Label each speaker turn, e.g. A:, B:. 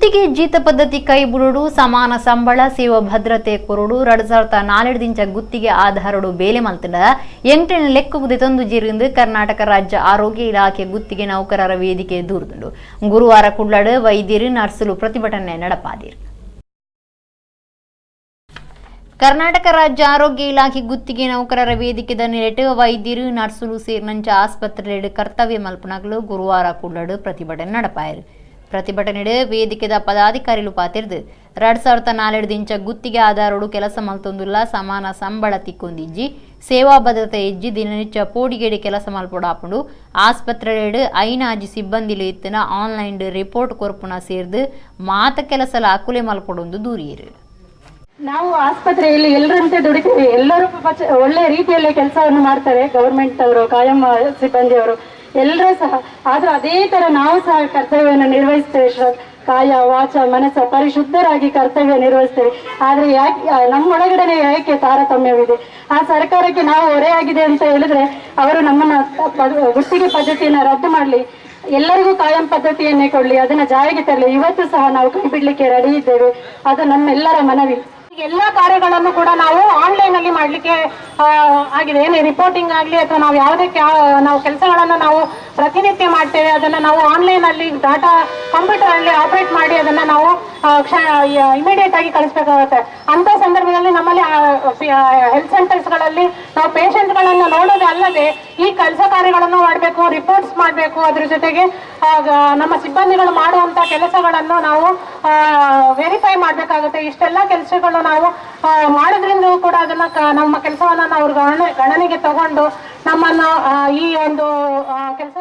A: ಪೋಡಿಗೆ ಜೀತ ಪದ್ಧತಿ ಕೈ ಬಿಡುಡು ಸಮಾನ ಸಂಬಳ ಸೇವಾ ಭದ್ರತೆ ಕೊರಡು 2004 ಗುತ್ತಿಗೆ ಆಧಾರಡು ಬೇಲೆ ಮಲ್ತಡ 8 ಲೆಕ್ಕುವುದೇ ತಂದು ಜೀರಿಂದ ಕರ್ನಾಟಕ ರಾಜ್ಯ ಆರೋಗ್ಯ ಇಲಾಖೆ ಗುತ್ತಿಗೆ ನೌಕರರ ವೇದಿಕೆ ದೂರದುಂಡು ಗುರುವಾರ ಕುಡ್ಲಾಡು ವೈದ್ಯರು ನರ್ಸುಲು ಪ್ರತಿಭಟನೆ ನಡಪಾದಿರು. ಕರ್ನಾಟಕ ರಾಜ್ಯ ಆರೋಗ್ಯ ಇಲಾಖೆ ಗುತ್ತಿಗೆ ನೌಕರರ ವೇದಿಕೆದ ನೆಲೆಟ್ಟು ವೈದ್ಯರು ನರ್ಸುಲು ಸೇರಿನಂಚ ಆಸ್ಪತ್ರೆಯಲ್ಲಿ ಕರ್ತವ್ಯ ಮಲ್ಪನಗಳು ಗುರುವಾರ ಕುಡ್ಲಾಡು ಪ್ರತಿಭಟನೆ ನಡಪಾಯಿರು. ಪ್ರತಿಭಟನೆ ವೇದಿಕೆದ ಪದಾಧಿಕಾರಿಗಳು ಪಾತಿರ್ದು 2004 ಗುತ್ತಿಗೆ ಆಧಾರಡು ಕೆಲಸ ಮಲ್ತೊಂದುಲ್ಲ ಸಮಾನ ಸಂಬಳ ತಿಕ್ಕೊಂದಿಜ್ಜಿ ಸೇವಾ ಭದ್ರತೆ ಇಜ್ಜಿ ದಿನನಿತ್ಯ ಪೋಡಿಗೇಡಿ ಕೆಲಸ ಮಲ್ಪೊಡಾಪುಂಡು ಆಸ್ಪತ್ರೆಡು ಐನಾಜಿ ಸಿಬ್ಬಂದಿಲು ಇತ್ತಿನ ಆನ್ಲೈನ್ ರಿಪೋರ್ಟ್ ಕೊರ್ಪುನ ಸೇರ್ದು ಮಾತ ಕೆಲಸಲ ಅಕುಲೆ ಮಲ್ಪೊಡೊಂದು ದೂರಿಯರು.
B: ನಾವು ಆಸ್ಪತ್ರೆಯಲ್ಲಿ ಎಲ್ಲರಂತೆ ದುಡಿತೀವಿ, ಎಲ್ಲರೂ ಒಳ್ಳೆ ರೀತಿಯಲ್ಲಿ ಕೆಲಸವನ್ನು ಮಾಡ್ತಾರೆ, ಗವರ್ಮೆಂಟ್ ಅವರು ಕಾಯಂ ಸಿಬ್ಬಂದಿಯವರು ಎಲ್ಲರೂ ಸಹ. ಆದ್ರೂ ಅದೇ ತರ ನಾವು ಸಹ ಕರ್ತವ್ಯವನ್ನು ನಿರ್ವಹಿಸ್ತೇವೆ, ಕಾಯ ವಾಚ ಮನಸ್ಸ ಪರಿಶುದ್ಧರಾಗಿ ಕರ್ತವ್ಯ ನಿರ್ವಹಿಸ್ತೇವೆ. ಆದ್ರೆ ಯಾಕೆ ನಮ್ಮೊಳಗಡೆ ಯಾಕೆ ತಾರತಮ್ಯವಿದೆ? ಆ ಸರ್ಕಾರಕ್ಕೆ ನಾವು ಹೊರೆಯಾಗಿದೆ ಅಂತ ಹೇಳಿದ್ರೆ ಅವರು ನಮ್ಮನ್ನ ಗುತ್ತಿಗೆ ಪದ್ಧತಿಯನ್ನ ರದ್ದು ಮಾಡ್ಲಿ, ಎಲ್ಲರಿಗೂ ಕಾಯಂ ಪದ್ಧತಿಯನ್ನೇ ಕೊಡ್ಲಿ, ಅದನ್ನ ಜಾರಿಗೆ ತರಲಿ. ಇವತ್ತು ಸಹ ನಾವು ಕೈ ಬಿಡ್ಲಿಕ್ಕೆ ರೆಡಿ ಇದ್ದೇವೆ, ಅದು ನಮ್ಮೆಲ್ಲರ ಮನವಿ. ಎಲ್ಲ ಕಾರ್ಯಗಳನ್ನು ಕೂಡ ನಾವು ಆನ್ಲೈನ್ ಅಲ್ಲಿ ಮಾಡ್ಲಿಕ್ಕೆ ಆಗಿದೆ. ಏನೇ ರಿಪೋರ್ಟಿಂಗ್ ಆಗಲಿ ಅಥವಾ ನಾವು ಯಾವುದೇ ನಾವು ಕೆಲಸಗಳನ್ನು ನಾವು ಪ್ರತಿನಿತ್ಯ ಮಾಡ್ತೇವೆ, ಅದನ್ನ ನಾವು ಆನ್ಲೈನ್ ಅಲ್ಲಿ ಡಾಟಾ ಕಂಪ್ಯೂಟರ್ ಅಲ್ಲಿ ಆಪರೇಟ್ ಮಾಡಿ ಅದನ್ನ ನಾವು ಇಮಿಡಿಯೇಟ್ ಆಗಿ ಕಳಿಸ್ಬೇಕಾಗುತ್ತೆ. ಅಂತ ಸಂದರ್ಭದಲ್ಲಿ ನಮ್ಮಲ್ಲಿ ಹೆಲ್ತ್ ಸೆಂಟರ್ಸ್ ಗಳಲ್ಲಿ ನಾವು ಪೇಷಂಟ್ ಗಳನ್ನ ನೋಡೋದೇ ಅಲ್ಲದೆ ಈ ಕೆಲಸ ಕಾರ್ಯಗಳನ್ನು ಮಾಡಬೇಕು, ರಿಪೋರ್ಟ್ಸ್ ಮಾಡಬೇಕು. ಅದ್ರ ಜೊತೆಗೆ ನಮ್ಮ ಸಿಬ್ಬಂದಿಗಳು ಮಾಡುವಂತ ಕೆಲಸಗಳನ್ನು ನಾವು ವೆರಿಫೈ ಮಾಡಬೇಕಾಗುತ್ತೆ. ಇಷ್ಟೆಲ್ಲ ಕೆಲಸಗಳು ನಾವು ಮಾಡೋದ್ರಿಂದ ಕೂಡ ಅದನ್ನ ನಮ್ಮ ಕೆಲಸವನ್ನ ನಾವು ಗಣನೆಗೆ ತಗೊಂಡು ನಮ್ಮನ್ನು ಈ ಒಂದು ಕೆಲಸ